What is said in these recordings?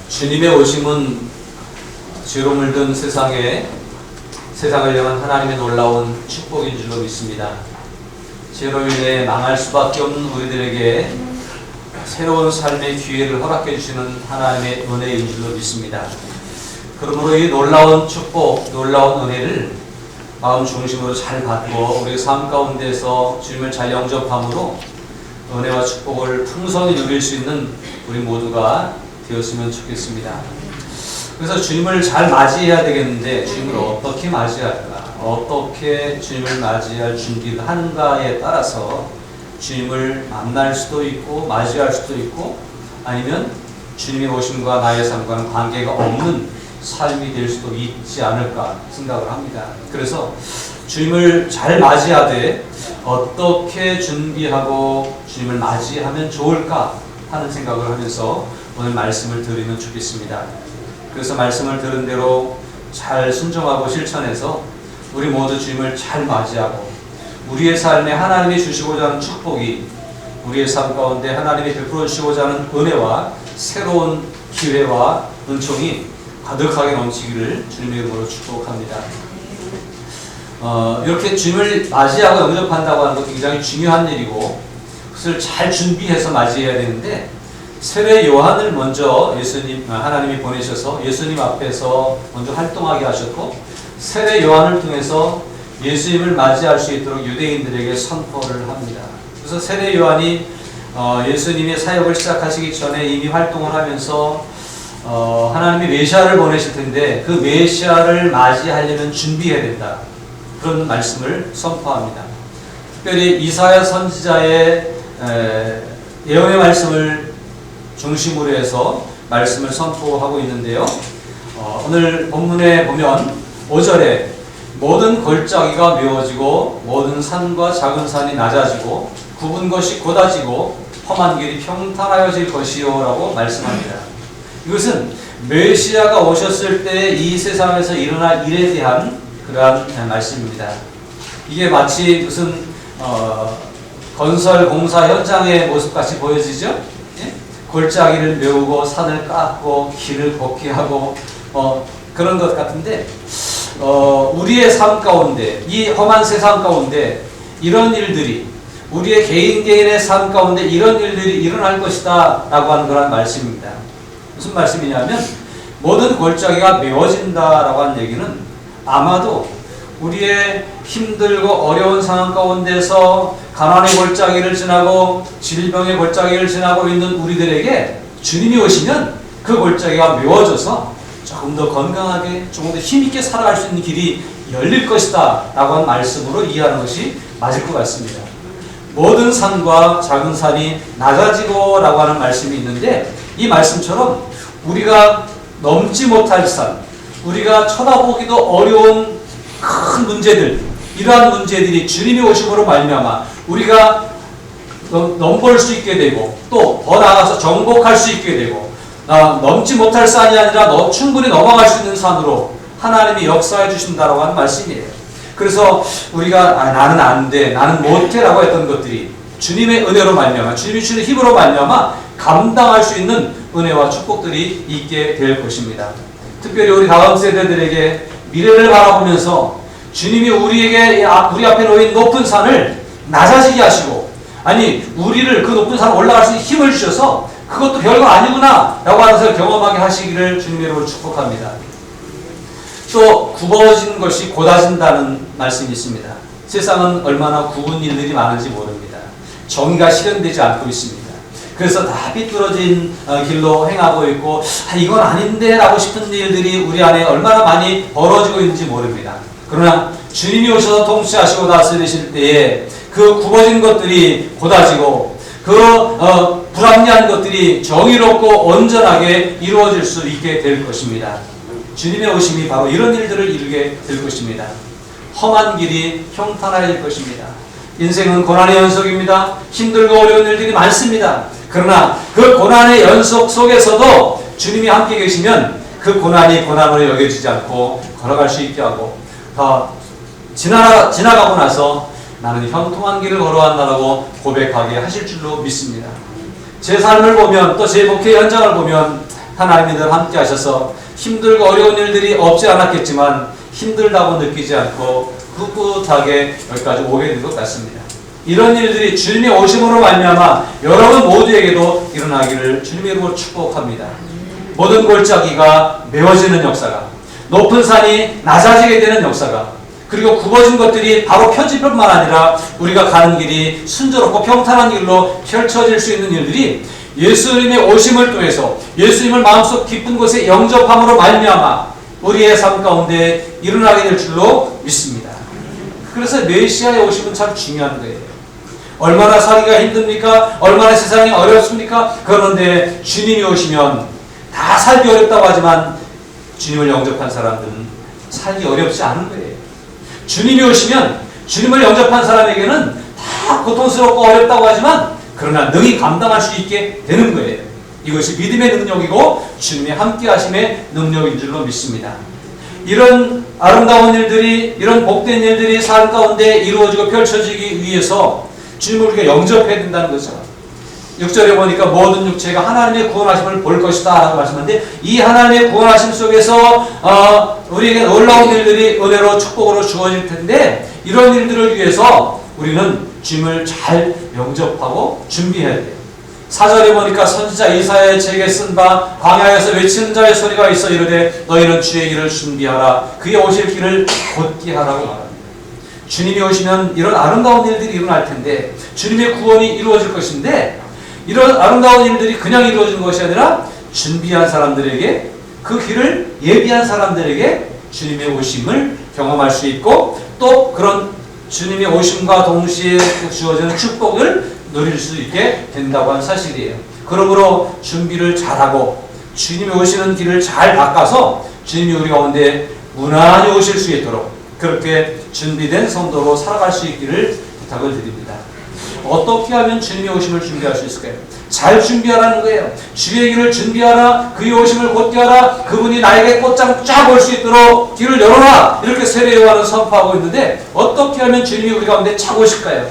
주님의 오심은 죄로 물든 세상을 향한 하나님의 놀라운 축복인 줄로 믿습니다. 죄로 인해 망할 수밖에 없는 우리들에게 새로운 삶의 기회를 허락해 주시는 하나님의 은혜인 줄로 믿습니다. 그러므로 이 놀라운 축복, 놀라운 은혜를 마음 중심으로 잘 받고 우리 삶 가운데서 주님을 잘 영접함으로 은혜와 축복을 풍성히 누릴 수 있는 우리 모두가 되었으면 좋겠습니다. 그래서 주님을 잘 맞이해야 되겠는데 주님을 어떻게 맞이할까? 어떻게 주님을 맞이할 준비를 하는가에 따라서 주님을 만날 수도 있고 맞이할 수도 있고 아니면 주님의 오심과 나의 삶과는 관계가 없는 삶이 될 수도 있지 않을까 생각을 합니다. 그래서 주님을 잘 맞이하되 어떻게 준비하고 주님을 맞이하면 좋을까 하는 생각을 하면서 오늘 말씀을 드리면 좋겠습니다. 그래서 말씀을 들은 대로 잘 순종하고 실천해서 우리 모두 주님을 잘 맞이하고 우리의 삶에 하나님이 주시고자 하는 축복이 우리의 삶 가운데 하나님이 베풀어 주시고자 하는 은혜와 새로운 기회와 은총이 가득하게 넘치기를 주님의 이름으로 축복합니다. 이렇게 주님을 맞이하고 영접한다고 하는 것도 굉장히 중요한 일이고 그것을 잘 준비해서 맞이해야 되는데 세례 요한을 먼저 하나님이 보내셔서 예수님 앞에서 먼저 활동하게 하셨고 세례 요한을 통해서 예수님을 맞이할 수 있도록 유대인들에게 선포를 합니다. 그래서 세례 요한이 예수님의 사역을 시작하시기 전에 이미 활동을 하면서 하나님이 메시아를 보내실 텐데 그 메시아를 맞이하려면 준비해야 된다. 그런 말씀을 선포합니다. 특별히 이사야 선지자의 예언의 말씀을 중심으로 해서 말씀을 선포하고 있는데요. 오늘 본문에 보면 5절에 모든 골짜기가 메워지고 모든 산과 작은 산이 낮아지고 굽은 것이 곧아지고 험한 길이 평탄하여질 것이요 라고 말씀합니다. 이것은 메시아가 오셨을 때 이 세상에서 일어날 일에 대한 그러한 말씀입니다. 이게 마치 무슨 건설 공사 현장의 모습같이 보여지죠? 예? 골짜기를 메우고 산을 깎고 길을 걷게 하고 그런 것 같은데 우리의 삶 가운데 이 험한 세상 가운데 이런 일들이 우리의 개인의 삶 가운데 이런 일들이 일어날 것이다 라고 하는 그런 말씀입니다. 무슨 말씀이냐면 모든 골짜기가 메워진다라고 하는 얘기는 아마도 우리의 힘들고 어려운 상황 가운데서 가난의 골짜기를 지나고 질병의 골짜기를 지나고 있는 우리들에게 주님이 오시면 그 골짜기가 메워져서 조금 더 건강하게 조금 더 힘있게 살아갈 수 있는 길이 열릴 것이다 라고 하는 말씀으로 이해하는 것이 맞을 것 같습니다. 모든 산과 작은 산이 낮아지고 라고 하는 말씀이 있는데 이 말씀처럼 우리가 넘지 못할 산, 우리가 쳐다보기도 어려운 큰 문제들, 이러한 문제들이 주님이 오심으로 말미암아 우리가 넘볼 수 있게 되고 또 더 나아가서 정복할 수 있게 되고 넘지 못할 산이 아니라 충분히 넘어갈 수 있는 산으로 하나님이 역사해 주신다라고 하는 말씀이에요. 그래서 우리가 나는 안 돼, 나는 못해 라고 했던 것들이 주님의 은혜로 말미암아 주님이 주시는 힘으로 말미암아 감당할 수 있는 은혜와 축복들이 있게 될 것입니다. 특별히 우리 다음 세대들에게 미래를 바라보면서 주님이 우리 앞에 놓인 높은 산을 낮아지게 하시고 우리를 그 높은 산을 올라갈 수 있는 힘을 주셔서 그것도 별거 아니구나 라고 하는 것을 경험하게 하시기를 주님의 이름으로 축복합니다. 또 굽어진 것이 곧아진다는 말씀이 있습니다. 세상은 얼마나 굽은 일들이 많은지 모릅니다. 정의가 실현되지 않고 있습니다. 그래서 다 삐뚤어진 길로 행하고 있고 이건 아닌데 라고 싶은 일들이 우리 안에 얼마나 많이 벌어지고 있는지 모릅니다. 그러나 주님이 오셔서 통치하시고 다스리실 때에 그 굽어진 것들이 곧아지고 그 불합리한 것들이 정의롭고 온전하게 이루어질 수 있게 될 것입니다. 주님의 오심이 바로 이런 일들을 이루게 될 것입니다. 험한 길이 평탄해질 것입니다. 인생은 고난의 연속입니다. 힘들고 어려운 일들이 많습니다. 그러나 그 고난의 연속 속에서도 주님이 함께 계시면 그 고난이 고난으로 여겨지지 않고 걸어갈 수 있게 하고 지나가고 나서 나는 형통한 길을 걸어간다라고 고백하게 하실 줄로 믿습니다. 제 삶을 보면 또 제 목회 현장을 보면 하나님이 늘 함께 하셔서 힘들고 어려운 일들이 없지 않았겠지만 힘들다고 느끼지 않고 꿋꿋하게 여기까지 오게 된 것 같습니다. 이런 일들이 주님의 오심으로 말미암아 여러분 모두에게도 일어나기를 주님의 이름으로 축복합니다. 모든 골짜기가 메워지는 역사가, 높은 산이 낮아지게 되는 역사가, 그리고 굽어진 것들이 바로 펴질 뿐만 아니라 우리가 가는 길이 순조롭고 평탄한 길로 펼쳐질 수 있는 일들이 예수님의 오심을 통해서 예수님을 마음속 깊은 곳에 영접함으로 말미암아 우리의 삶 가운데 일어나게 될 줄로 믿습니다. 그래서 메시아의 오심은 참 중요한 거예요. 얼마나 살기가 힘듭니까? 얼마나 세상이 어렵습니까? 그런데 주님이 오시면 다 살기 어렵다고 하지만 주님을 영접한 사람들은 살기 어렵지 않은 거예요. 주님이 오시면 주님을 영접한 사람에게는 다 고통스럽고 어렵다고 하지만 그러나 능히 감당할 수 있게 되는 거예요. 이것이 믿음의 능력이고 주님의 함께 하심의 능력인 줄로 믿습니다. 이런 아름다운 일들이, 이런 복된 일들이 삶 가운데 이루어지고 펼쳐지기 위해서 주님을 우리가 영접해야 된다는 거죠. 6절에 보니까 모든 육체가 하나님의 구원하심을 볼 것이다 라고 말씀하는데, 이 하나님의 구원하심 속에서 우리에게 놀라운 일들이 은혜로 축복으로 주어질 텐데, 이런 일들을 위해서 우리는 주님을 잘 영접하고 준비해야 돼요. 4절에 보니까 선지자 이사야의 책에 쓴 바 광야에서 외치는 자의 소리가 있어 이르되 너희는 주의 길을 준비하라, 그의 오실 길을 곧게 하라고 말합니다. 주님이 오시면 이런 아름다운 일들이 일어날 텐데, 주님의 구원이 이루어질 것인데, 이런 아름다운 일들이 그냥 이루어지는 것이 아니라 준비한 사람들에게, 그 길을 예비한 사람들에게 주님의 오심을 경험할 수 있고, 또 그런 주님의 오심과 동시에 주어지는 축복을 누릴 수 있게 된다고 하는 사실이에요. 그러므로 준비를 잘하고 주님이 오시는 길을 잘 닦아서 주님이 우리 가운데 무난히 오실 수 있도록 그렇게 준비된 성도로 살아갈 수 있기를 부탁을 드립니다. 어떻게 하면 주님의 오심을 준비할 수 있을까요? 잘 준비하라는 거예요. 주의 길을 준비하라, 그의 오심을 곧게 하라, 그분이 나에게 곧장 쫙 올 수 있도록 길을 열어라, 이렇게 세례 요한은 선포하고 있는데, 어떻게 하면 주님이 우리 가운데 쫙 오실까요?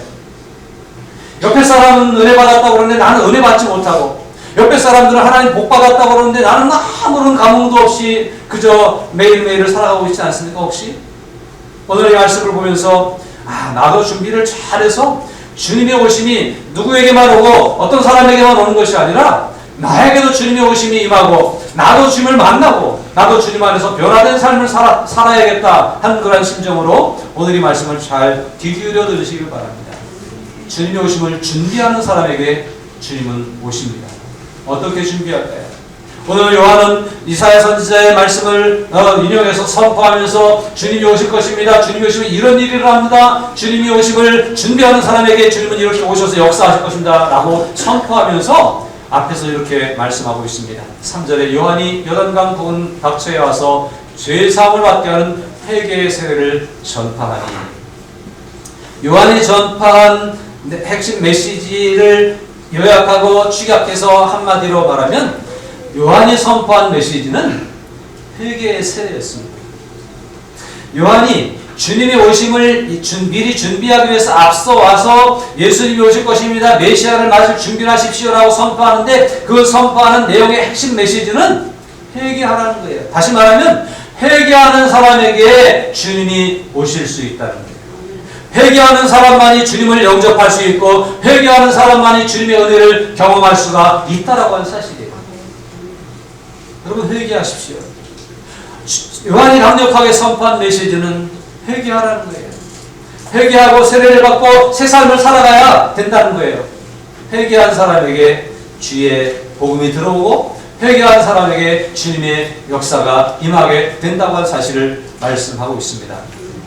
옆에 사람은 은혜 받았다고 그러는데 나는 은혜 받지 못하고, 옆에 사람들은 하나님 복 받았다고 그러는데 나는 아무런 감흥도 없이 그저 매일매일을 살아가고 있지 않습니까? 혹시 오늘 이 말씀을 보면서 나도 준비를 잘해서 주님의 오심이 누구에게만 오고 어떤 사람에게만 오는 것이 아니라 나에게도 주님의 오심이 임하고 나도 주님을 만나고 나도 주님 안에서 변화된 삶을 살아야겠다 하는 그런 심정으로 오늘 이 말씀을 잘 귀 기울여 들으시길 바랍니다. 주님의 오심을 준비하는 사람에게 주님은 오십니다. 어떻게 준비할까요? 오늘 요한은 이사야 선지자의 말씀을 인용해서 선포하면서 주님이 오실 것입니다. 주님이 오시면 이런 일이 일어납니다. 주님이 오심을 준비하는 사람에게 주님은 이렇게 오셔서 역사하실 것입니다 라고 선포하면서 앞에서 이렇게 말씀하고 있습니다. 3절에 요한이 요단강 부근 각처에 와서 죄사함을 받게 하는 회개의 세례를 전파하니, 요한이 전파한 핵심 메시지를 요약하고 축약해서 한마디로 말하면 요한이 선포한 메시지는 회개의 세례였습니다. 요한이 주님의 오심을 미리 준비하기 위해서 앞서 와서 예수님이 오실 것입니다, 메시아를 맞을 준비를 하십시오라고 선포하는데, 그 선포하는 내용의 핵심 메시지는 회개하라는 거예요. 다시 말하면 회개하는 사람에게 주님이 오실 수 있다는 거예요. 회개하는 사람만이 주님을 영접할 수 있고 회개하는 사람만이 주님의 은혜를 경험할 수가 있다라고 하는 사실이에요. 여러분 회개하십시오. 요한이 강력하게 선포한 메시지는 회개하라는 거예요. 회개하고 세례를 받고 새 삶을 살아가야 된다는 거예요. 회개한 사람에게 주의 복음이 들어오고 회개한 사람에게 주님의 역사가 임하게 된다고 하는 사실을 말씀하고 있습니다.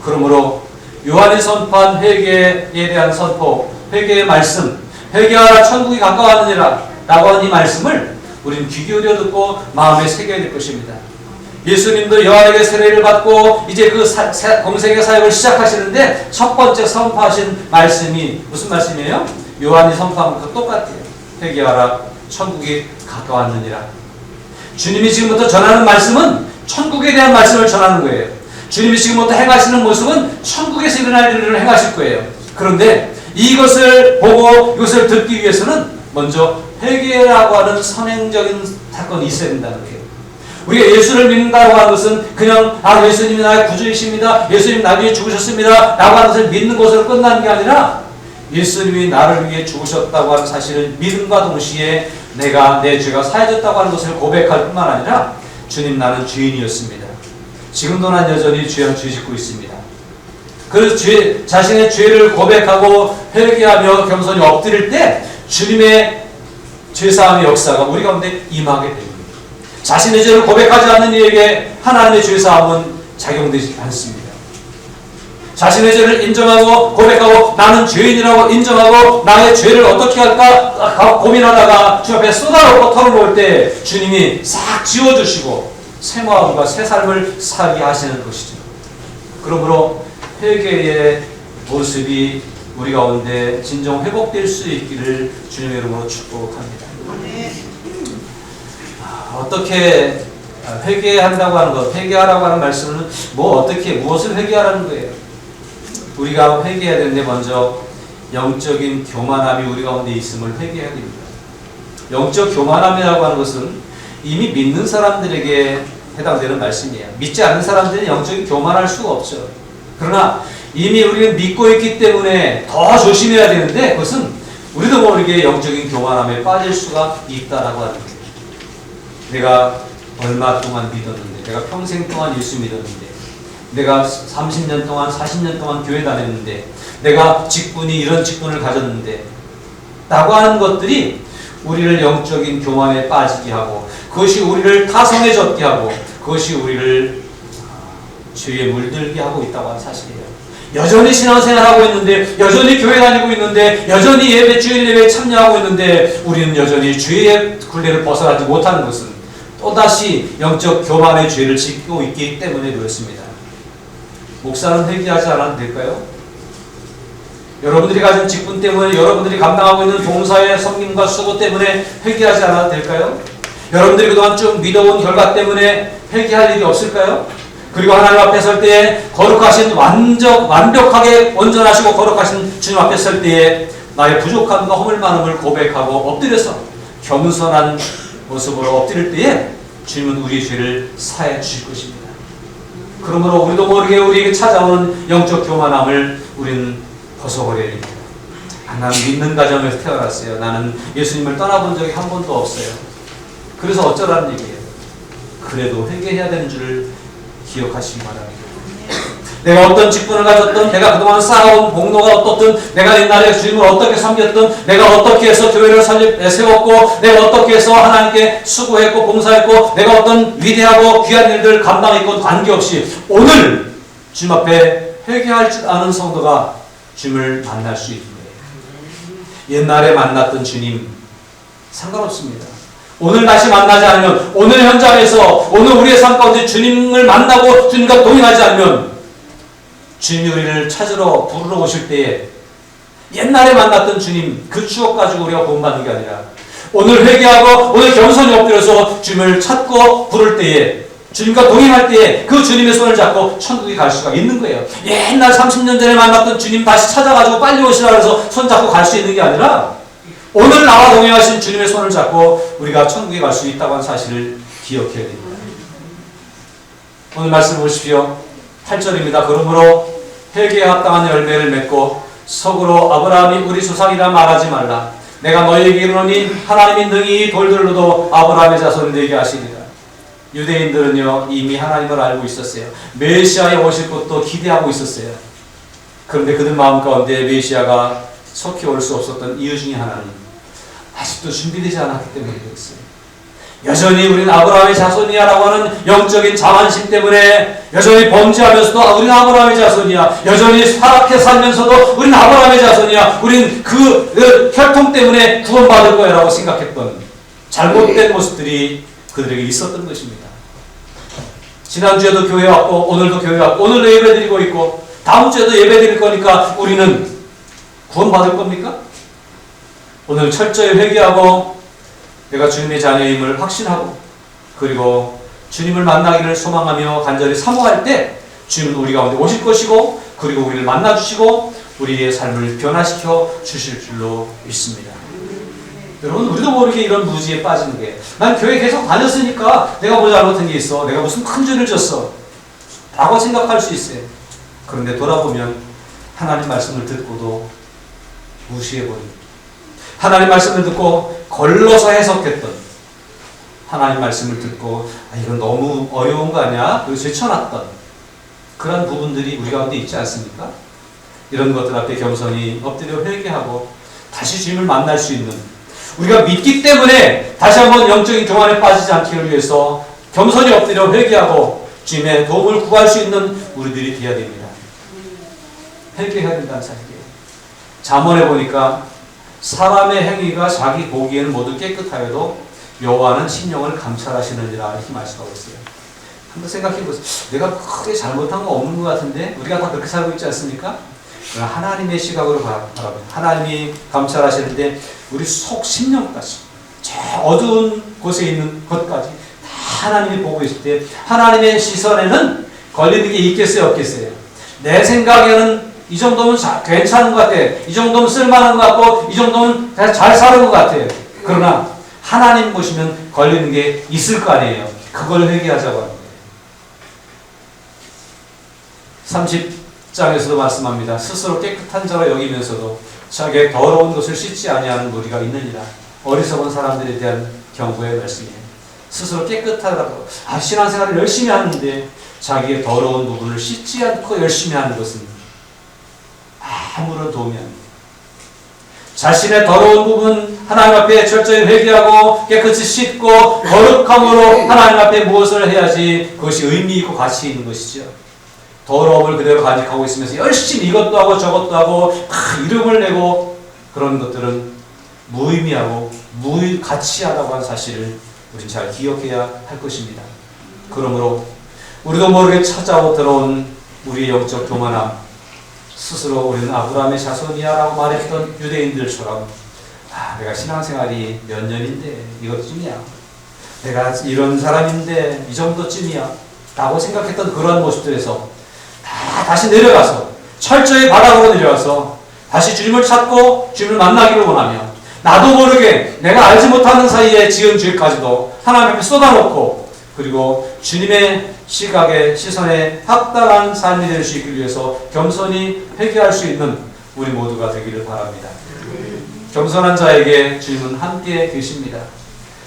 그러므로 요한이 선포한 회개에 대한 선포, 회개의 말씀, 회개하라 천국이 가까웠느니라 라고 하는 이 말씀을 우리는 귀 기울여 듣고 마음에 새겨야 될 것입니다. 예수님도 요한에게 세례를 받고 이제 그 공생의 사역을 시작하시는데 첫 번째 선포하신 말씀이 무슨 말씀이에요? 요한이 선포한 것과 똑같아요. 회개하라 천국이 가까웠느니라. 주님이 지금부터 전하는 말씀은 천국에 대한 말씀을 전하는 거예요. 주님이 지금부터 행하시는 모습은 천국에서 일어날 일을 행하실 거예요. 그런데 이것을 보고 이것을 듣기 위해서는 먼저 회개라고 하는 선행적인 사건이 있어야 된다는 거예요. 우리가 예수를 믿는다고 하는 것은 그냥 예수님이 나의 구주이십니다. 예수님 나 위해 죽으셨습니다. 라고 하는 것을 믿는 것으로 끝나는 게 아니라 예수님이 나를 위해 죽으셨다고 하는 사실을 믿음과 동시에 내가 내 죄가 사해졌다고 하는 것을 고백할 뿐만 아니라 주님 나는 죄인이었습니다. 지금도 난 여전히 죄 짓고 있습니다. 그래서 자신의 죄를 고백하고 회개하며 겸손히 엎드릴 때 주님의 죄사함의 역사가 우리 가운데 임하게 됩니다. 자신의 죄를 고백하지 않는 이에게 하나님의 죄사함은 작용되지 않습니다. 자신의 죄를 인정하고 고백하고 나는 죄인이라고 인정하고 나의 죄를 어떻게 할까 고민하다가 주 앞에 쏟아놓고 털어놓을 때 주님이 싹 지워주시고 새 마음과 새 삶을 살게 하시는 것이죠. 그러므로 회개의 모습이 우리 가운데 진정 회복될 수 있기를 주님의 이름으로 축복합니다. 어떻게 회개한다고 하는 것, 회개하라고 하는 말씀은 무엇을 회개하라는 거예요? 우리가 회개해야 되는데 먼저 영적인 교만함이 우리 가운데 있음을 회개해야 됩니다. 영적 교만함이라고 하는 것은 이미 믿는 사람들에게 해당되는 말씀이에요. 믿지 않는 사람들은 영적인 교만할 수가 없죠. 그러나 이미 우리는 믿고 있기 때문에 더 조심해야 되는데 그것은 우리도 모르게 영적인 교만함에 빠질 수가 있다라고 하는 거예요. 내가 얼마 동안 믿었는데, 내가 평생 동안 예수 믿었는데, 내가 30년 동안 40년 동안 교회 다녔는데, 내가 이런 직분을 가졌는데 라고 하는 것들이 우리를 영적인 교만에 빠지게 하고 그것이 우리를 타성해졌게 하고 그것이 우리를 죄에 물들게 하고 있다고 하는 사실이에요. 여전히 신앙생활하고 있는데, 여전히 교회 다니고 있는데, 여전히 주일 예배에 참여하고 있는데 우리는 여전히 죄의 굴레를 벗어나지 못하는 것은 또다시 영적 교만의 죄를 짓고 있기 때문에 그렇습니다. 목사는 회개하지 않아도 될까요? 여러분들이 가진 직분 때문에, 여러분들이 감당하고 있는 봉사의 섬김과 수고 때문에 회개하지 않아도 될까요? 여러분들이 그동안 쭉 믿어온 결과 때문에 회개할 일이 없을까요? 그리고 하나님 앞에 설 때에 거룩하신 완벽하게 온전하시고 거룩하신 주님 앞에 설 때에 나의 부족함과 허물 많음을 고백하고 엎드려서 겸손한 모습으로 엎드릴 때에 주님은 우리의 죄를 사해 주실 것입니다. 그러므로 우리도 모르게 우리에게 찾아오는 영적 교만함을 우리는 벗어버려야 됩니다. 나는 믿는 가정에서 태어났어요. 나는 예수님을 떠나본 적이 한 번도 없어요. 그래서 어쩌라는 얘기예요. 그래도 회개해야 되는 줄을 기억하시기 바랍니다. 내가 어떤 직분을 가졌든, 내가 그동안 쌓아온 복로가 어떻든, 내가 옛날에 주님을 어떻게 섬겼든, 내가 어떻게 해서 교회를 세웠고, 내가 어떻게 해서 하나님께 수고했고 봉사했고, 내가 어떤 위대하고 귀한 일들 감당했고 관계없이 오늘 주님 앞에 회개할 줄 아는 성도가 주님을 만날 수 있는 거예요. 옛날에 만났던 주님 상관없습니다. 오늘 다시 만나지 않으면, 오늘 현장에서 오늘 우리의 삶 가운데 주님을 만나고 주님과 동행하지 않으면 주님이 우리를 찾으러 부르러 오실 때에 옛날에 만났던 주님 그 추억 가지고 우리가 구원받는 게 아니라 오늘 회개하고 오늘 겸손히 엎드려서 주님을 찾고 부를 때에, 주님과 동행할 때에 그 주님의 손을 잡고 천국에 갈 수가 있는 거예요. 옛날 30년 전에 만났던 주님 다시 찾아가지고 빨리 오시라 해서 손 잡고 갈 수 있는 게 아니라 오늘 나와 동행하신 주님의 손을 잡고 우리가 천국에 갈 수 있다고 하는 사실을 기억해야 됩니다. 오늘 말씀 보십시오. 8절입니다. 그러므로 회개에 합당한 열매를 맺고 속으로 아브라함이 우리 조상이라 말하지 말라. 내가 너희에게 이르노니 하나님이 능히 돌들로도 아브라함의 자손을 되게 하시리라. 유대인들은요 이미 하나님을 알고 있었어요. 메시아에 오실 것도 기대하고 있었어요. 그런데 그들 마음 가운데 메시아가 속히 올 수 없었던 이유 중에 하나는 아직도 준비되지 않았기 때문에 그랬어요. 여전히 우리는 아브라함의 자손이야 라고 하는 영적인 자만심 때문에 여전히 범죄하면서도 우리는 아브라함의 자손이야, 여전히 사악해 살면서도 우리는 아브라함의 자손이야, 우리는 그 혈통 때문에 구원받을 거야 라고 생각했던 잘못된 모습들이 그들에게 있었던 것입니다. 지난주에도 교회 왔고 오늘도 교회 왔고 오늘도 예배 드리고 있고 다음 주에도 예배 드릴 거니까 우리는 구원받을 겁니까? 오늘 철저히 회개하고 내가 주님의 자녀임을 확신하고 그리고 주님을 만나기를 소망하며 간절히 사모할 때 주님은 우리 가운데 오실 것이고 그리고 우리를 만나주시고 우리의 삶을 변화시켜 주실 줄로 믿습니다. 여러분, 우리도 모르게 이런 무지에 빠지는 거예요. 난 교회 계속 다녔으니까 내가 뭐 잘못한 게 있어. 내가 무슨 큰 죄를 졌어. 라고 생각할 수 있어요. 그런데 돌아보면 하나님 말씀을 듣고도 무시해버립니다. 하나님 말씀을 듣고 걸러서 해석했던, 하나님 말씀을 듣고 이건 너무 어려운 거 아니야? 그래서 제쳐놨던 그런 부분들이 우리 가운데 있지 않습니까? 이런 것들 앞에 겸손히 엎드려 회개하고 다시 주님을 만날 수 있는, 우리가 믿기 때문에 다시 한번 영적인 교만에 빠지지 않기를 위해서 겸손히 엎드려 회개하고 주님의 도움을 구할 수 있는 우리들이 되어야 됩니다. 회개해야 된다는 사실이에요. 잠언에 보니까 사람의 행위가 자기 보기에는 모두 깨끗하여도 여호와는 심령을 감찰하시느니라 이렇게 말씀하고 있어요. 한번 생각해 보세요. 내가 크게 잘못한 거 없는 것 같은데 우리가 다 그렇게 살고 있지 않습니까? 하나님의 시각으로 바라보면 하나님이 감찰하시는데 우리 속 심령까지, 저 어두운 곳에 있는 것까지 다 하나님이 보고 있을 때 하나님의 시선에는 걸리는 게 있겠어요, 없겠어요? 내 생각에는 이 정도면 괜찮은 것 같아. 이 정도면 쓸만한 것 같고 이 정도면 잘 사는 것 같아요. 그러나 하나님 보시면 걸리는 게 있을 거 아니에요. 그걸 회개하자고 합니다. 30장에서도 말씀합니다. 스스로 깨끗한 자로 여기면서도 자기의 더러운 것을 씻지 아니하는 무리가 있느니라. 어리석은 사람들에 대한 경고의 말씀이에요. 스스로 깨끗하다고 신앙생활을 열심히 하는데 자기의 더러운 부분을 씻지 않고 열심히 하는 것은 아무런 도움이 아닙니다. 자신의 더러운 부분 하나님 앞에 철저히 회개하고 깨끗이 씻고 거룩함으로 하나님 앞에 무엇을 해야지 그것이 의미 있고 가치 있는 것이죠. 더러움을 그대로 간직하고 있으면서 열심히 이것도 하고 저것도 하고 이름을 내고 그런 것들은 무의미하고 무가치하다고 하는 사실을 우리는 잘 기억해야 할 것입니다. 그러므로 우리도 모르게 찾아오 들어온 우리의 영적 교만함, 스스로 우리는 아브라함의 자손이야 라고 말했던 유대인들처럼 내가 신앙생활이 몇 년인데 이것쯤이야, 내가 이런 사람인데 이 정도쯤이야 라고 생각했던 그러한 모습들에서 다시 내려가서 철저히 바닥으로 내려가서 다시 주님을 찾고 주님을 만나기를 원하며 나도 모르게 내가 알지 못하는 사이에 지은 죄까지도 하나님 앞에 쏟아놓고 그리고 주님의 시각에 시선에 합당한 삶이 될 수 있기 위해서 겸손히 회개할 수 있는 우리 모두가 되기를 바랍니다. 겸손한 자에게 주님은 함께 계십니다.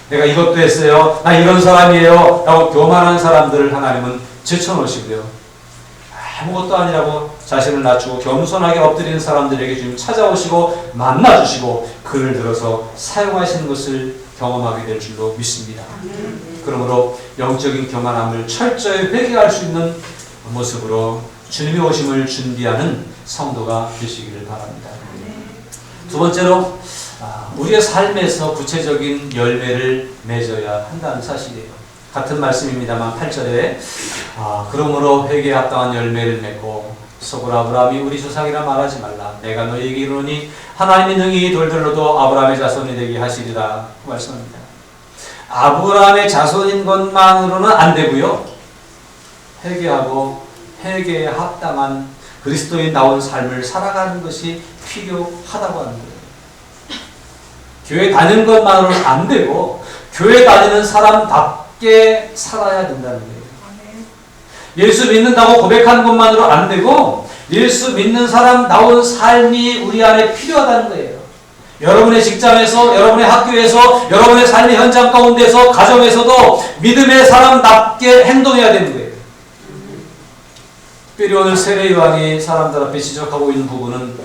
내가 이것도 했어요, 나 이런 사람이에요 라고 교만한 사람들을 하나님은 제쳐놓으시고요, 아무것도 아니라고 자신을 낮추고 겸손하게 엎드리는 사람들에게 주님 찾아오시고 만나주시고 그를 들어서 사용하시는 것을 경험하게 될 줄로 믿습니다. 그러므로 영적인 교만함을 철저히 회개할 수 있는 모습으로 주님의 오심을 준비하는 성도가 되시기를 바랍니다. 두 번째로 우리의 삶에서 구체적인 열매를 맺어야 한다는 사실이에요. 같은 말씀입니다만 8절에 그러므로 회개에 합당한 열매를 맺고 속으로 아브라함이 우리 조상이라 말하지 말라. 내가 너희에게 이르노니 하나님이 능히 돌들로도 아브라함의 자손이 되게 하시리라 말씀합니다. 아브라함의 자손인 것만으로는 안 되고요, 회개하고 회개에 합당한 그리스도인다운 삶을 살아가는 것이 필요하다고 하는 거예요. 교회 다니는 것만으로는 안 되고 교회 다니는 사람답게 살아야 된다는 거예요. 예수 믿는다고 고백하는 것만으로 안 되고 예수 믿는 사람다운 삶이 우리 안에 필요하다는 거예요. 여러분의 직장에서, 여러분의 학교에서, 여러분의 삶의 현장 가운데서, 가정에서도 믿음의 사람답게 행동해야 되는 거예요. 특별히 오늘 세례요한이 사람들 앞에 지적하고 있는 부분은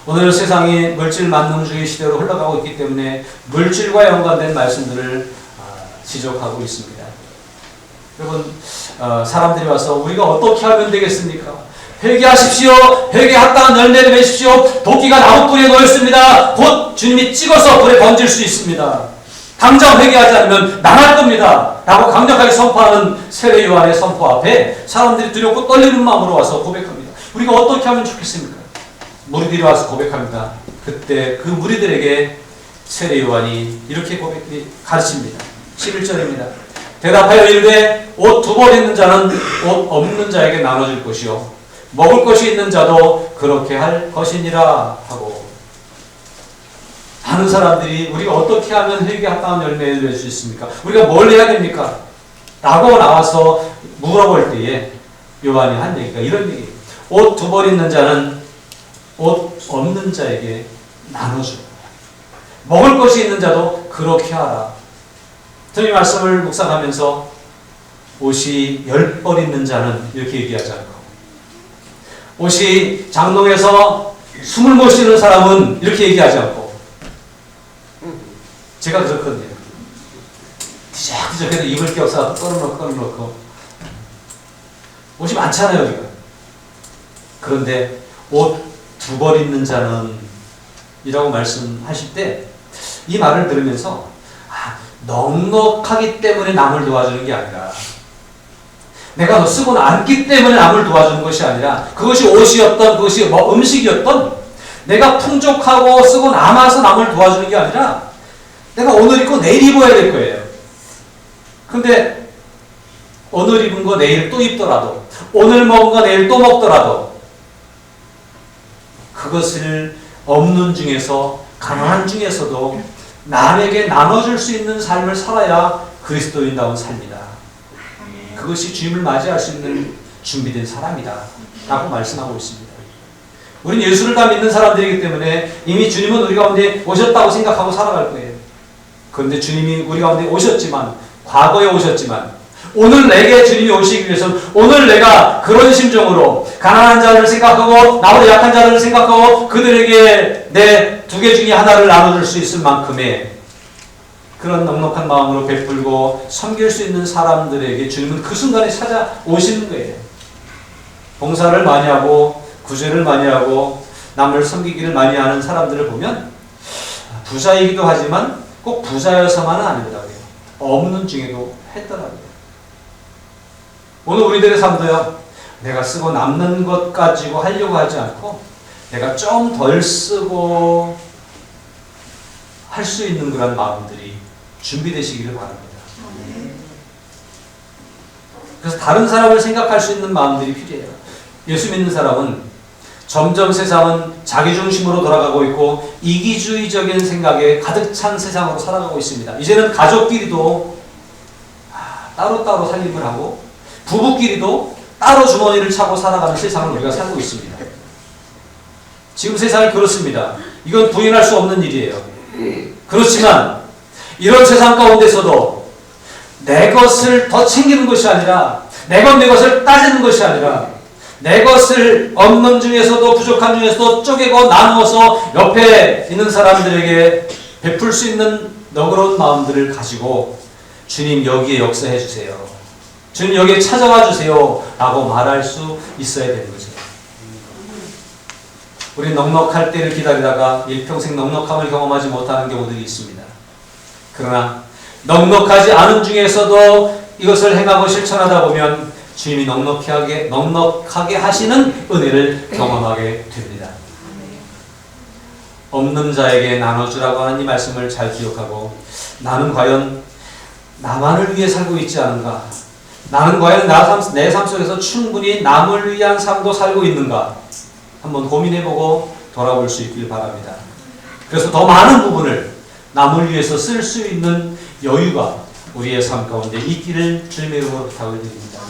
오늘 세상이 물질 만능주의 시대로 흘러가고 있기 때문에 물질과 연관된 말씀들을 지적하고 있습니다. 여러분, 사람들이 와서 우리가 어떻게 하면 되겠습니까? 회개하십시오. 회개에 합당한 열매를 맺으십시오. 도끼가 나무뿌리에 놓였습니다. 곧 주님이 찍어서 불에 던질 수 있습니다. 당장 회개하지 않으면 나갈 겁니다. 라고 강력하게 선포하는 세례 요한의 선포 앞에 사람들이 두렵고 떨리는 마음으로 와서 고백합니다. 우리가 어떻게 하면 좋겠습니까? 무리들이 와서 고백합니다. 그때 그 무리들에게 세례 요한이 이렇게 가르칩니다. 11절입니다. 대답하여 이르되 옷 2벌 있는 자는 옷 없는 자에게 나눠줄 것이요 먹을 것이 있는 자도 그렇게 할 것이니라 하고, 많은 사람들이 우리가 어떻게 하면 회개에 합당한 열매를 낼 수 있습니까? 우리가 뭘 해야 됩니까? 라고 나와서 물어볼 때에 요한이 한 얘기가 이런 얘기예요. 옷 두 벌 있는 자는 옷 없는 자에게 나눠줘. 먹을 것이 있는 자도 그렇게 하라. 이 말씀을 묵상하면서 옷이 10벌 있는 자는 이렇게 얘기하지 않고, 옷이 장롱에서 숨을 못 쉬는 사람은 이렇게 얘기하지 않고, 제가 그렇거든요. 뒤적뒤적해도 입을 게 없어 꺼놓고 옷이 많잖아요 우리가. 그런데 옷 두 벌 있는 자는 이라고 말씀하실 때 이 말을 들으면서 넉넉하기 때문에 남을 도와주는 게 아니라, 내가 쓰고 남기 때문에 남을 도와주는 것이 아니라, 그것이 옷이었던 그것이 음식이었던, 내가 풍족하고 쓰고 남아서 남을 도와주는 게 아니라 내가 오늘 입고 내일 입어야 될 거예요. 근데 오늘 입은 거 내일 또 입더라도, 오늘 먹은 거 내일 또 먹더라도 그것을 없는 중에서, 가난한 중에서도 남에게 나눠줄 수 있는 삶을 살아야 그리스도인다운 삶이다. 그것이 주님을 맞이할 수 있는 준비된 사람이다 라고 말씀하고 있습니다. 우린 예수를 다 믿는 사람들이기 때문에 이미 주님은 우리 가운데 오셨다고 생각하고 살아갈 거예요. 그런데 주님이 우리 가운데 오셨지만, 과거에 오셨지만, 오늘 내게 주님이 오시기 위해서는 오늘 내가 그런 심정으로 가난한 자를 생각하고 나보다 약한 자를 생각하고 그들에게 내 두 개 중에 하나를 나눠줄 수 있을 만큼의 그런 넉넉한 마음으로 베풀고 섬길 수 있는 사람들에게 주님은 그 순간에 찾아오시는 거예요. 봉사를 많이 하고 구제를 많이 하고 남을 섬기기를 많이 하는 사람들을 보면 부자이기도 하지만 꼭 부자여서만은 아니더라고요. 없는 중에도 했더라고요. 오늘 우리들의 삶도요, 내가 쓰고 남는 것 가지고 하려고 하지 않고 내가 좀 덜 쓰고 할 수 있는 그런 마음들이 준비되시기를 바랍니다. 그래서 다른 사람을 생각할 수 있는 마음들이 필요해요. 예수 믿는 사람은 점점 세상은 자기 중심으로 돌아가고 있고 이기주의적인 생각에 가득 찬 세상으로 살아가고 있습니다. 이제는 가족끼리도 따로따로 살림을 하고 부부끼리도 따로 주머니를 차고 살아가는 세상을 우리가 살고 있습니다. 지금 세상이 그렇습니다. 이건 부인할 수 없는 일이에요. 그렇지만 이런 세상 가운데서도 내 것을 더 챙기는 것이 아니라, 내 것을 따지는 것이 아니라, 내 것을 없는 중에서도 부족한 중에서도 쪼개고 나누어서 옆에 있는 사람들에게 베풀 수 있는 너그러운 마음들을 가지고 주님 여기에 역사해 주세요. 주님 여기에 찾아와 주세요. 라고 말할 수 있어야 되는 거죠. 우리 넉넉할 때를 기다리다가 일평생 넉넉함을 경험하지 못하는 경우들이 있습니다. 그러나 넉넉하지 않은 중에서도 이것을 행하고 실천하다 보면 주님이 넉넉하게 하시는 은혜를 경험하게 됩니다. 없는 자에게 나눠주라고 하는 이 말씀을 잘 기억하고, 나는 과연 나만을 위해 살고 있지 않은가? 나는 과연 내 삶 속에서 충분히 남을 위한 삶도 살고 있는가? 한번 고민해보고 돌아볼 수 있길 바랍니다. 그래서 더 많은 부분을 남을 위해서 쓸 수 있는 여유가 우리의 삶 가운데 있기를 주님의 이름으로 부탁을 드립니다.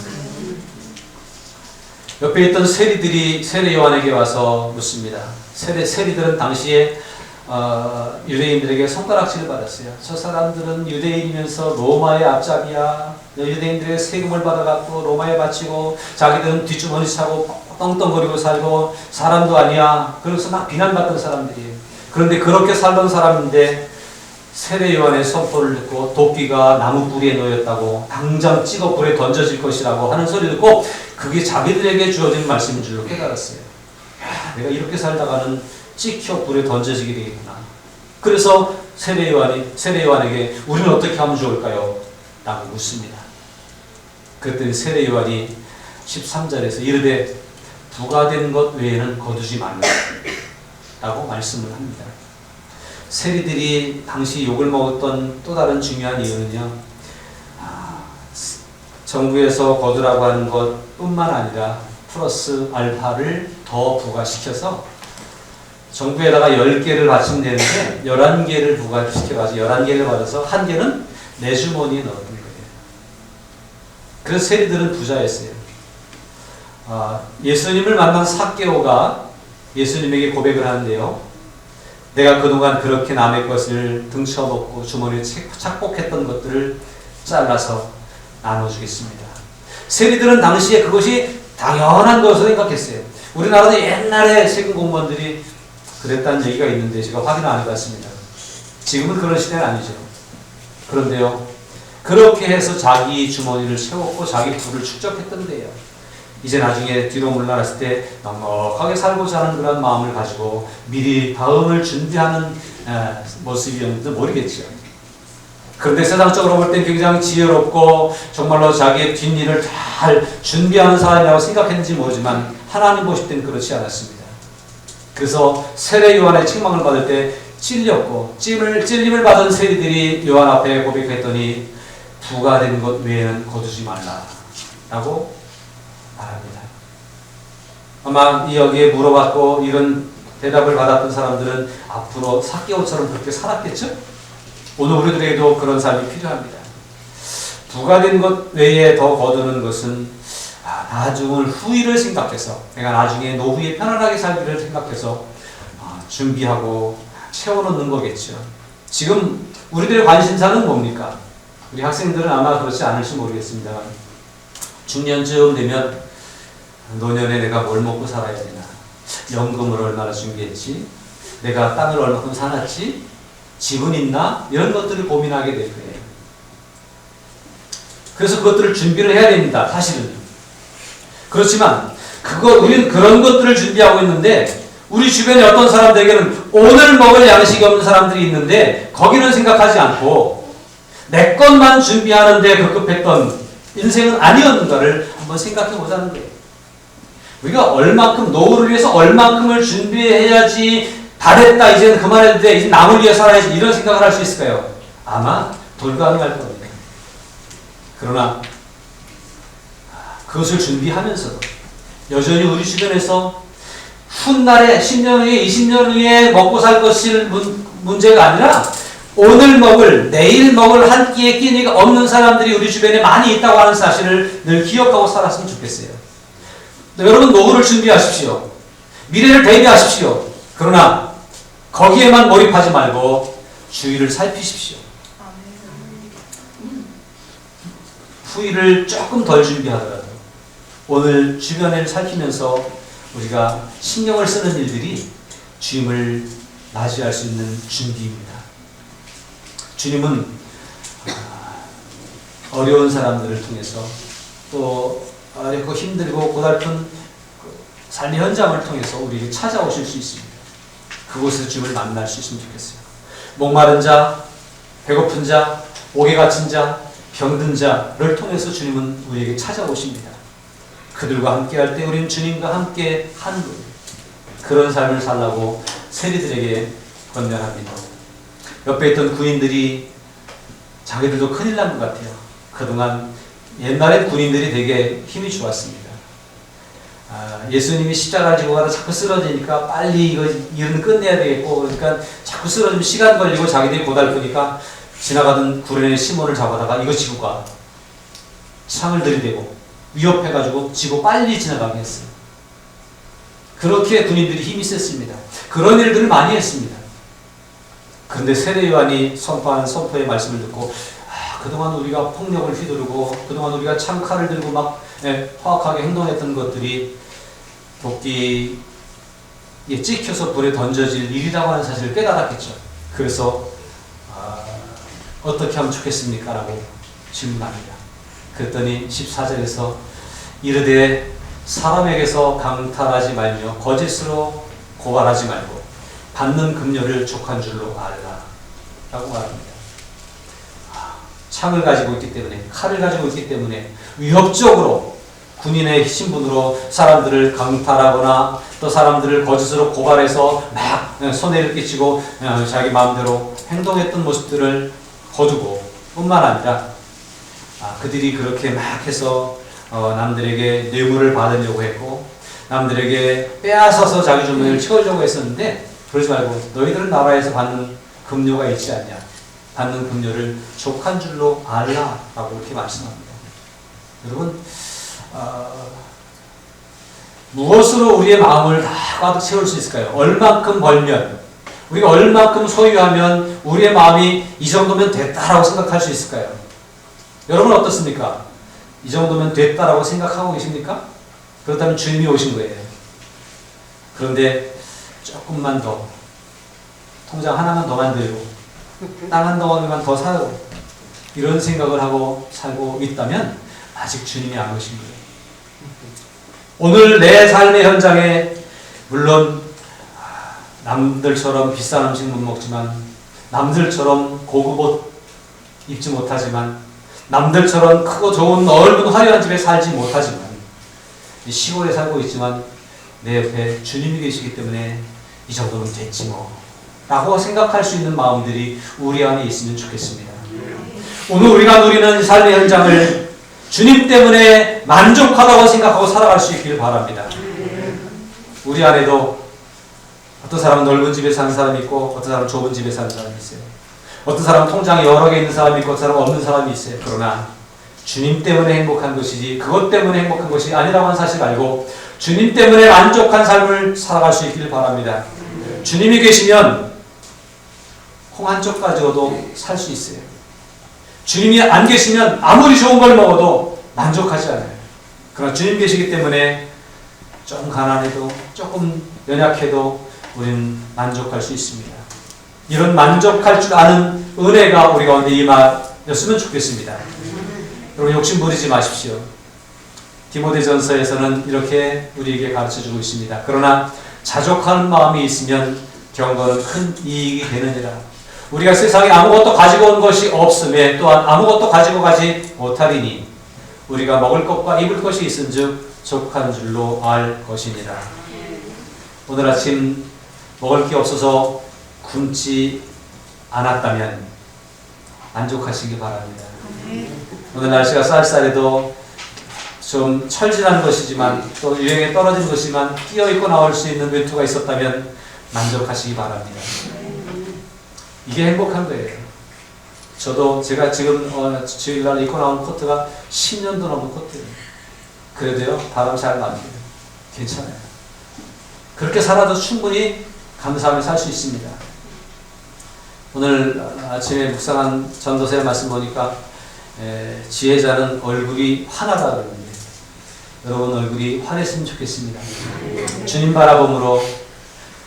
옆에 있던 세리들이 세례 요한에게 와서 묻습니다. 세리들은 당시에 유대인들에게 손가락질을 받았어요. 저 사람들은 유대인이면서 로마의 앞잡이야. 유대인들의 세금을 받아갖고 로마에 바치고 자기들은 뒷주머니 차고 떵떵거리고 살고 사람도 아니야. 그래서 막 비난받던 사람들이에요. 그런데 그렇게 살던 사람인데 세례 요한의 선포를 듣고 도끼가 나무 뿌리에 놓였다고 당장 찍어 불에 던져질 것이라고 하는 소리 듣고 그게 자기들에게 주어진 말씀인 줄로 깨달았어요. 야, 내가 이렇게 살다가는 찍혀 불에 던져지게 되겠구나. 그래서 세례 요한에게 우리는 어떻게 하면 좋을까요? 라고 묻습니다. 그랬더니 세례 요한이 13절에서 이르되 부과된 것 외에는 거두지 말라 라고 말씀을 합니다. 세리들이 당시 욕을 먹었던 또 다른 중요한 이유는요, 정부에서 거두라고 하는 것 뿐만 아니라 플러스 알파를 더 부과시켜서 정부에다가 10개를 바치면 되는데 11개를 부과시켜가지고 11개를 받아서 한 개는 내 주머니에 넣었던 거예요. 그래서 세리들은 부자였어요. 예수님을 만난 삭개오가 예수님에게 고백을 하는데요. 내가 그동안 그렇게 남의 것을 등쳐먹고 주머니에 착복했던 것들을 잘라서 나눠주겠습니다. 세리들은 당시에 그것이 당연한 것으로 생각했어요. 우리나라도 옛날에 세금 공무원들이 그랬다는 얘기가 있는데 제가 확인 안 해봤습니다. 지금은 그런 시대는 아니죠. 그런데요, 그렇게 해서 자기 주머니를 채웠고 자기 부를 축적했던데요. 이제 나중에 뒤로 물러났을 때 넉넉하게 살고자 하는 그런 마음을 가지고 미리 다음을 준비하는 모습이었는지 모르겠죠. 그런데 세상적으로 볼 땐 굉장히 지혜롭고 정말로 자기의 뒷일을 잘 준비하는 사람이라고 생각했는지 모르지만 하나님 보실 땐 그렇지 않았습니다. 그래서 세례 요한의 책망을 받을 때 찔렸고 찔림을 받은 세리들이 요한 앞에 고백했더니 부가 된 것 외에는 거두지 말라 라고 말합니다. 아마 여기에 물어봤고 이런 대답을 받았던 사람들은 앞으로 삭개오처럼 그렇게 살았겠죠? 오늘 우리들에게도 그런 삶이 필요합니다. 부가 된 것 외에 더 거두는 것은 나중을 후일을 생각해서 내가 나중에 노후에 편안하게 살기를 생각해서 준비하고 채워놓는 거겠죠. 지금 우리들의 관심사는 뭡니까? 우리 학생들은 아마 그렇지 않을지 모르겠습니다만 중년쯤 되면 노년에 내가 뭘 먹고 살아야 되나, 연금을 얼마나 준비했지, 내가 땅을 얼마큼 사놨지, 집은 있나, 이런 것들을 고민하게 될 거예요. 그래서 그것들을 준비를 해야 됩니다. 사실은. 그렇지만 우리는 그런 것들을 준비하고 있는데 우리 주변에 어떤 사람들에게는 오늘 먹을 양식이 없는 사람들이 있는데 거기는 생각하지 않고 내 것만 준비하는데 급급했던 인생은 아니었는가를 한번 생각해 보자는 거예요. 우리가 얼만큼 노후를 위해서 얼만큼을 준비해야지 다 됐다 이제는 그만해도 돼 이제 남을 위해 살아야지 이런 생각을 할 수 있을까요? 아마 불가능할 겁니다. 그러나 그것을 준비하면서도 여전히 우리 주변에서 훗날에 10년 후에 20년 후에 먹고 살 것일 문제가 아니라 오늘 먹을 내일 먹을 한 끼의 끼니가 없는 사람들이 우리 주변에 많이 있다고 하는 사실을 늘 기억하고 살았으면 좋겠어요. 여러분 노후를 준비하십시오. 미래를 대비하십시오. 그러나 거기에만 몰입하지 말고 주위를 살피십시오. 후일을 조금 덜 준비하더라도 오늘 주변을 살피면서 우리가 신경을 쓰는 일들이 주님을 맞이할 수 있는 준비입니다. 주님은 어려운 사람들을 통해서 또 어렵고 힘들고 고달픈 삶의 현장을 통해서 우리에게 찾아오실 수 있습니다. 그곳에서 주님을 만날 수 있으면 좋겠어요. 목마른 자, 배고픈 자, 옥에 갇힌 자, 병든 자를 통해서 주님은 우리에게 찾아오십니다. 그들과 함께할 때 우리는 주님과 함께 하는 거예요. 그런 삶을 살라고 세리들에게 권면합니다. 옆에 있던 구인들이 자기들도 큰일 난 것 같아요. 그동안 옛날에 군인들이 되게 힘이 좋았습니다. 예수님이 십자가를 지고 가다 자꾸 쓰러지니까 빨리 이거 일은 끝내야 되겠고 그러니까 자꾸 쓰러지면 시간 걸리고 자기들이 고달프니까 지나가던 구련의 시몬을 잡아다가 이거 지고 가. 창을 들이대고 위협해가지고 지고 빨리 지나가게 했어요. 그렇게 군인들이 힘이 셌습니다. 그런 일들을 많이 했습니다. 그런데 세례 요한이 선포한 선포의 말씀을 듣고 그동안 우리가 폭력을 휘두르고 그동안 우리가 창칼을 들고 막 허악하게 행동했던 것들이 도끼에 찍혀서 불에 던져질 일이라고 하는 사실을 깨달았겠죠. 그래서 어떻게 하면 좋겠습니까? 라고 질문합니다. 그랬더니 14절에서 이르되 사람에게서 강탈하지 말며 거짓으로 고발하지 말고 받는 금료를 족한 줄로 알라 라고 말합니다. 창을 가지고 있기 때문에 칼을 가지고 있기 때문에 위협적으로 군인의 신분으로 사람들을 강탈하거나 또 사람들을 거짓으로 고발해서 막 손해를 끼치고 자기 마음대로 행동했던 모습들을 거두고 뿐만 아니라 그들이 그렇게 막 해서 남들에게 뇌물을 받으려고 했고 남들에게 빼앗아서 자기 주머니를 채우려고 했었는데 그러지 말고 너희들은 나라에서 받는 급료가 있지 않냐. 받는 급료를 족한 줄로 알라라고 이렇게 말씀합니다. 여러분, 무엇으로 우리의 마음을 다 가득 채울 수 있을까요? 얼만큼 벌면, 우리가 얼만큼 소유하면 우리의 마음이 이 정도면 됐다라고 생각할 수 있을까요? 여러분 어떻습니까? 이 정도면 됐다라고 생각하고 계십니까? 그렇다면 주님이 오신 거예요. 그런데 조금만 더, 통장 하나만 더 만들고 땅 한 덩어리만 더 사고 이런 생각을 하고 살고 있다면 아직 주님이 안 오신 거예요. 오늘 내 삶의 현장에 물론 남들처럼 비싼 음식 못 먹지만, 남들처럼 고급 옷 입지 못하지만, 남들처럼 크고 좋은 넓은 화려한 집에 살지 못하지만, 시골에 살고 있지만 내 옆에 주님이 계시기 때문에 이 정도면 됐지 뭐 라고 생각할 수 있는 마음들이 우리 안에 있으면 좋겠습니다. 오늘 우리가 누리는 삶의 현장을 주님 때문에 만족하다고 생각하고 살아갈 수 있길 바랍니다. 우리 안에도 어떤 사람은 넓은 집에 사는 사람이 있고 어떤 사람은 좁은 집에 사는 사람이 있어요. 어떤 사람은 통장이 여러 개 있는 사람이 있고 어떤 사람은 없는 사람이 있어요. 그러나 주님 때문에 행복한 것이지 그것 때문에 행복한 것이 아니라고 하는 사실 알고 주님 때문에 만족한 삶을 살아갈 수 있길 바랍니다. 주님이 계시면 콩 한 쪽 가지고도 살 수 있어요. 주님이 안 계시면 아무리 좋은 걸 먹어도 만족하지 않아요. 그러나 주님 계시기 때문에 조금 가난해도 조금 연약해도 우리는 만족할 수 있습니다. 이런 만족할 줄 아는 은혜가 우리 가운데 임하였으면 좋겠습니다. 여러분 욕심 부리지 마십시오. 디모데전서에서는 이렇게 우리에게 가르쳐주고 있습니다. 그러나 자족하는 마음이 있으면 경건은 큰 이익이 되느니라. 우리가 세상에 아무것도 가지고 온 것이 없음에 또한 아무것도 가지고 가지 못하리니 우리가 먹을 것과 입을 것이 있은즉 족한 줄로 알 것이니라. 오늘 아침 먹을 게 없어서 굶지 않았다면 만족하시기 바랍니다. 오늘 날씨가 쌀쌀해도 좀 철진한 것이지만 또 유행에 떨어진 것이지만 끼어입고 나올 수 있는 외투가 있었다면 만족하시기 바랍니다. 이게 행복한 거예요. 저도 제가 지금 주일날 입고 나온 코트가 10년도 넘은 코트예요. 그래도요 바람 잘 납니다. 괜찮아요. 그렇게 살아도 충분히 감사하며 살 수 있습니다. 오늘 아침에 묵상한 전도서의 말씀 보니까 지혜자는 얼굴이 환하다 그러는데 여러분 얼굴이 환했으면 좋겠습니다. 주님 바라봄으로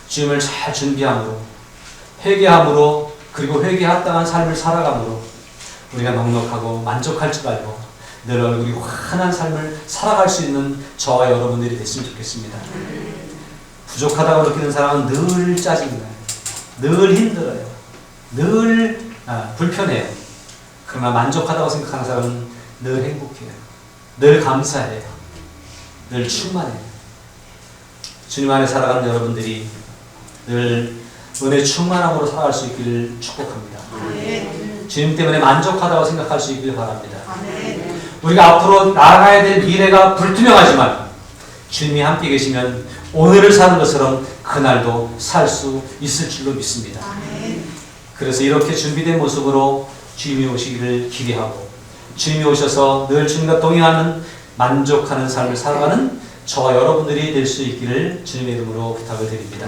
주님을 잘 준비함으로 회개함으로 그리고 회개에 합당한 삶을 살아감으로 우리가 넉넉하고 만족할 줄 알고 늘 얼굴이 환한 삶을 살아갈 수 있는 저와 여러분들이 됐으면 좋겠습니다. 부족하다고 느끼는 사람은 늘 짜증나요. 늘 힘들어요. 늘 불편해요. 그러나 만족하다고 생각하는 사람은 늘 행복해요. 늘 감사해요. 늘 충만해요. 주님 안에 살아가는 여러분들이 늘 은혜 충만함으로 살아갈 수 있기를 축복합니다. 주님 때문에 만족하다고 생각할 수 있기를 바랍니다. 우리가 앞으로 나아가야 될 미래가 불투명하지만 주님이 함께 계시면 오늘을 사는 것처럼 그날도 살 수 있을 줄로 믿습니다. 그래서 이렇게 준비된 모습으로 주님이 오시기를 기대하고 주님이 오셔서 늘 주님과 동행하는 만족하는 삶을 살아가는 저와 여러분들이 될 수 있기를 주님의 이름으로 부탁을 드립니다.